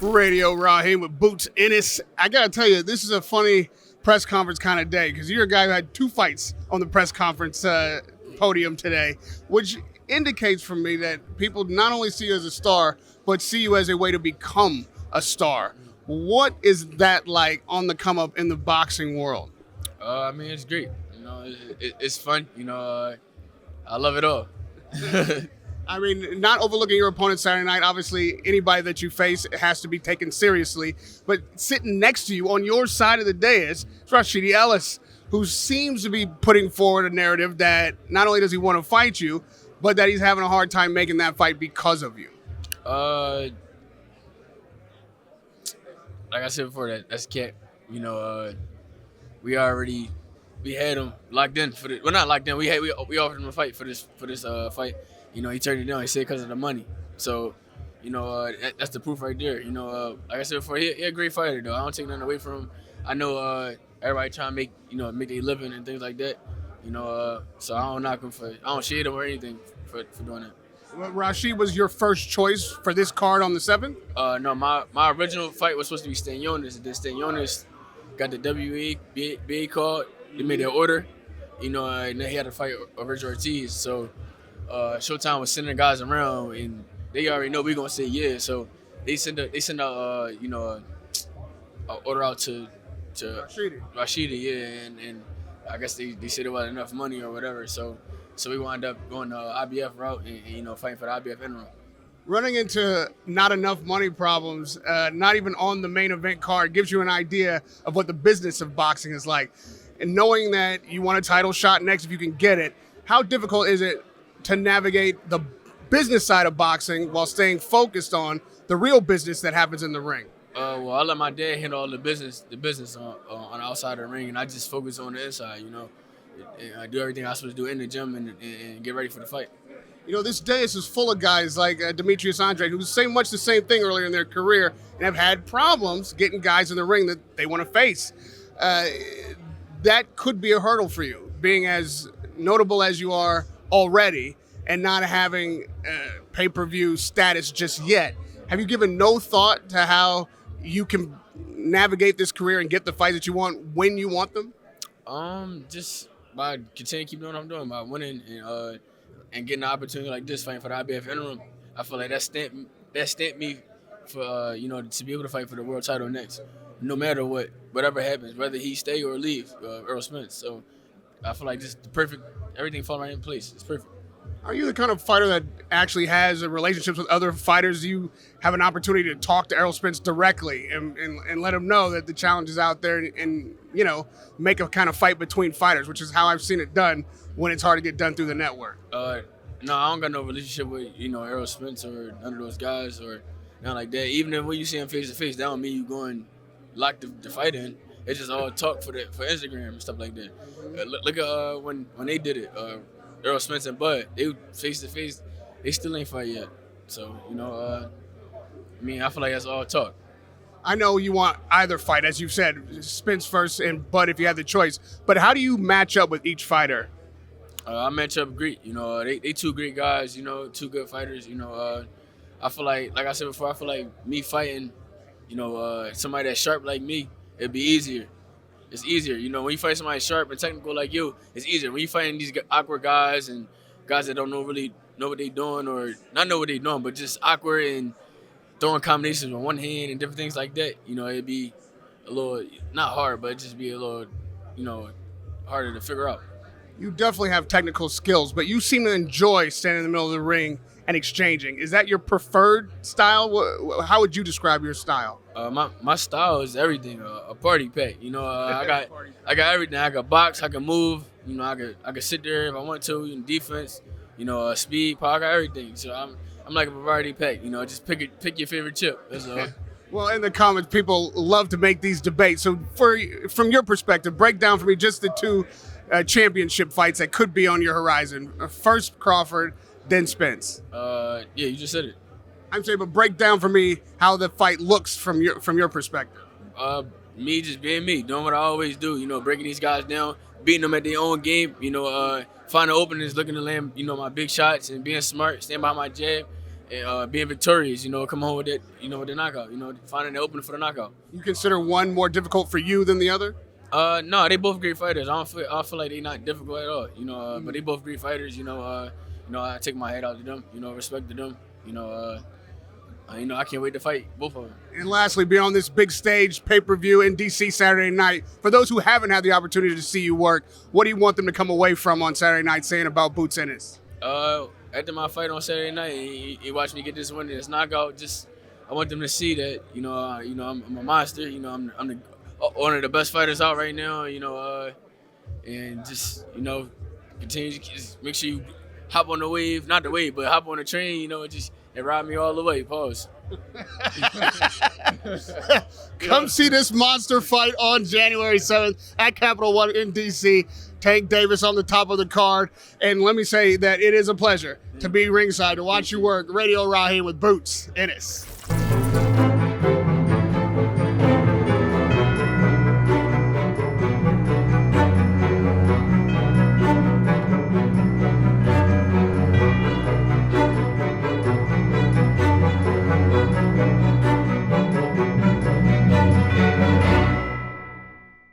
Radio Rahim with Boots Ennis. I gotta tell you, this is a funny press conference kind of day because you're a guy who had 2 fights on the press conference podium today, which indicates for me that people not only see you as a star, but see you as a way to become a star. What is that like on the come up in the boxing world? I mean, it's great. You know, it's fun. You know, I love it all. I mean, not overlooking your opponent Saturday night. Obviously, anybody that you face has to be taken seriously. But sitting next to you on your side of the dais is Rashidi Ellis, who seems to be putting forward a narrative that not only does he want to fight you, but that he's having a hard time making that fight because of you. Like I said before, that's cat. You know, we had him locked in for the. Well, not locked in. We offered him a fight for this fight. You know, he turned it down. He said because of the money. So, you know, that's the proof right there. You know, like I said before, he a great fighter though. I don't take nothing away from him. I know everybody trying to make their living and things like that. You know, so I don't knock him I don't shade him or anything for doing that. Well, Rashid was your first choice for this card on the 7th? No, my original fight was supposed to be Stanionis. Then Stanionis got the WBA card. They made their order. You know, and then he had to fight Virgil Ortiz. So Showtime was sending guys around, and they already know we're gonna say yeah. So they send out a order out to Rashidi, yeah, and I guess they said it wasn't enough money or whatever. So we wound up going the IBF route and fighting for the IBF interim. Running into not enough money problems, not even on the main event card, gives you an idea of what the business of boxing is like. And knowing that you want a title shot next if you can get it, how difficult is it to navigate the business side of boxing while staying focused on the real business that happens in the ring? Well, I let my dad handle all the business on the outside of the ring, and I just focus on the inside, you know. And I do everything I'm supposed to do in the gym and get ready for the fight. You know, this dais is full of guys like Demetrius Andrade, who say much the same thing earlier in their career and have had problems getting guys in the ring that they want to face. That could be a hurdle for you, being as notable as you are already and not having pay-per-view status just yet. Have you given no thought to how you can navigate this career and get the fights that you want when you want them? Just by continuing to keep doing what I'm doing, by winning and getting an opportunity like this, fighting for the IBF interim. I feel like that stamped me for to be able to fight for the world title next, no matter whatever happens, whether he stay or leave, Errol Spence. So I feel like just the perfect, everything falling right in place. It's perfect. Are you the kind of fighter that actually has relationships with other fighters? Do you have an opportunity to talk to Errol Spence directly and let him know that the challenge is out there and make a kind of fight between fighters, which is how I've seen it done when it's hard to get done through the network? No, I don't got no relationship with, Errol Spence or none of those guys or nothing like that. Even if when you see him face to face, that don't mean you going lock the fight in. It's just all talk for Instagram and stuff like that. Look at when they did it. Errol Spence and Bud, they face to face, they still ain't fight yet. So, I feel like that's all talk. I know you want either fight, as you've said, Spence first and Bud if you had the choice. But how do you match up with each fighter? I match up great. They 2 great guys, 2 good fighters. I feel like I said before, I feel like me fighting, somebody that's sharp like me, it'd be easier. It's easier, when you fight somebody sharp and technical like you, it's easier. When you fighting these awkward guys and guys that don't really know what they're doing or not know what they're doing, but just awkward and throwing combinations with one hand and different things like that, it'd be a little, not hard, but it'd just be a little, harder to figure out. You definitely have technical skills, but you seem to enjoy standing in the middle of the ring and exchanging. Is that your preferred style? How would you describe your style? My style is everything. A party pack. I got everything. I got box. I can move. I can sit there if I want to. Defense. Speed, power. I got everything. So I'm like a variety pack. Just pick your favorite chip. That's all. Well, in the comments, people love to make these debates. So from your perspective, break down for me just the 2 championship fights that could be on your horizon. First Crawford, then Spence. Yeah, you just said it. I'm saying, but break down for me how the fight looks from your perspective. Me just being me, doing what I always do. Breaking these guys down, beating them at their own game. Finding openings, looking to land, my big shots, and being smart, stand by my jab, being victorious, come home with it, with the knockout, finding the opener for the knockout. You consider one more difficult for you than the other? No, they both great fighters. I don't feel like they not difficult at all, but they both great fighters, I take my head out to them, respect to them, I can't wait to fight both of them. And lastly, beyond this big stage pay-per-view in DC Saturday night, for those who haven't had the opportunity to see you work, what do you want them to come away from on Saturday night saying about Boots Ennis? After my fight on Saturday night, he watched me get this win, this knockout. I want them to see that, I'm a monster. I'm one of the best fighters out right now. And just, continue to just make sure you hop on the wave, not the wave, but hop on the train. And ride me all the way. Pause. Come see this monster fight on January 7th at Capital One in DC. Tank Davis on the top of the card. And let me say that it is a pleasure to be ringside, to watch you work. Radio Rahim with Boots Ennis.